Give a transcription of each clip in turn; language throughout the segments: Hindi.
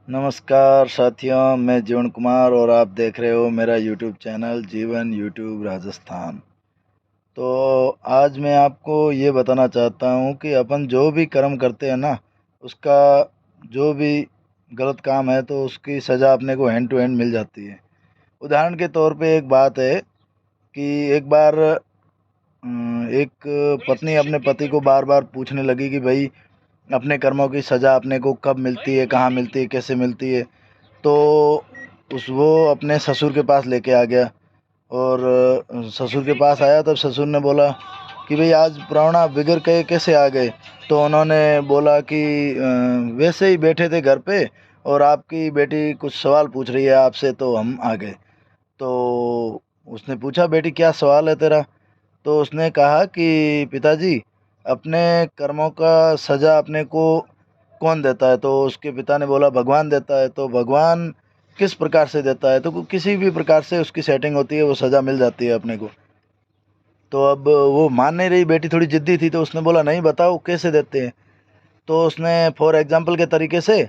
नमस्कार साथियों, मैं जीवन कुमार और आप देख रहे हो मेरा यूट्यूब चैनल जीवन यूट्यूब राजस्थान। तो आज मैं आपको ये बताना चाहता हूँ कि अपन जो भी कर्म करते हैं ना, उसका जो भी गलत काम है तो उसकी सज़ा अपने को हैंड टू हैंड मिल जाती है। उदाहरण के तौर पे एक बात है कि एक बार एक पत्नी अपने पति को बार बार पूछने लगी कि भाई अपने कर्मों की सज़ा अपने को कब मिलती है, कहाँ मिलती है, कैसे मिलती है। तो उस वो अपने ससुर के पास लेके आ गया और ससुर के पास आया तब ससुर ने बोला कि भाई आज प्राहुणा बिगड़ के कैसे आ गए। तो उन्होंने बोला कि वैसे ही बैठे थे घर पे और आपकी बेटी कुछ सवाल पूछ रही है आपसे तो हम आ गए। तो उसने पूछा बेटी क्या सवाल है तेरा। तो उसने कहा कि पिताजी अपने कर्मों का सज़ा अपने को कौन देता है। तो उसके पिता ने बोला भगवान देता है। तो भगवान किस प्रकार से देता है। तो किसी भी प्रकार से उसकी सेटिंग होती है, वो सज़ा मिल जाती है अपने को। तो अब वो मान नहीं रही, बेटी थोड़ी ज़िद्दी थी तो उसने बोला नहीं बताओ कैसे देते हैं। तो उसने फॉर एग्जांपल के तरीके से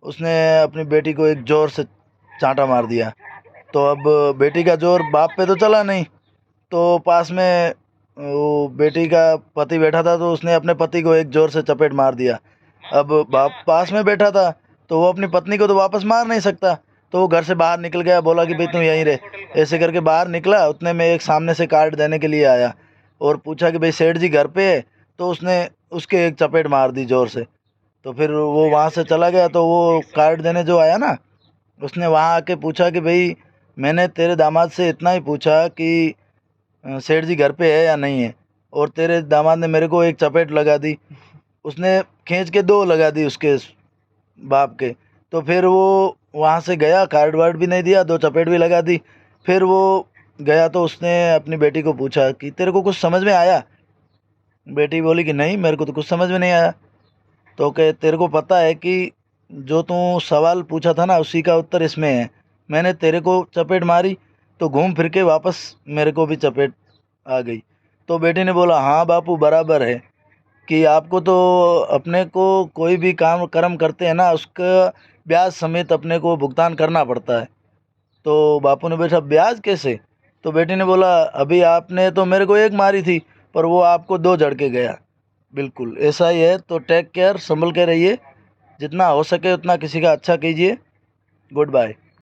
उसने अपनी बेटी को एक ज़ोर से चांटा मार दिया। तो अब बेटी का जोर बाप पे तो चला नहीं। तो पास में वो बेटी का पति बैठा था तो उसने अपने पति को एक ज़ोर से चपेट मार दिया। अब बाप पास में बैठा था तो वो अपनी पत्नी को तो वापस मार नहीं सकता। तो वो घर से बाहर निकल गया, बोला कि भाई तू यहीं रहे। ऐसे करके बाहर निकला, उतने में एक सामने से कार्ड देने के लिए आया और पूछा कि भाई सेठ जी घर पे है। तो उसने उसके एक चपेट मार दी ज़ोर से। तो फिर वो वहाँ से चला गया। तो वो कार्ड देने जो आया ना, उसने वहाँ आके पूछा कि भाई मैंने तेरे दामाद से इतना ही पूछा कि सेठ जी घर पे है या नहीं है, और तेरे दामाद ने मेरे को एक चपेट लगा दी। उसने खींच के दो लगा दी उसके बाप के। तो फिर वो वहाँ से गया, कार्ड वार्ड भी नहीं दिया, दो चपेट भी लगा दी। फिर वो गया तो उसने अपनी बेटी को पूछा कि तेरे को कुछ समझ में आया। बेटी बोली कि नहीं मेरे को तो कुछ समझ में नहीं आया। तो कहे तेरे को पता है कि जो तू सवाल पूछा था ना उसी का उत्तर इसमें है। मैंने तेरे को चपेट मारी तो घूम फिर के वापस मेरे को भी चपेट आ गई। तो बेटी ने बोला हाँ बापू बराबर है कि आपको तो अपने को कोई भी काम कर्म करते हैं ना उसका ब्याज समेत अपने को भुगतान करना पड़ता है। तो बापू ने पूछा ब्याज कैसे। तो बेटी ने बोला अभी आपने तो मेरे को एक मारी थी पर वो आपको दो जड़ के गया। बिल्कुल ऐसा ही है। तो टेक केयर, संभल के रहिए, जितना हो सके उतना किसी का अच्छा कीजिए। Good bye.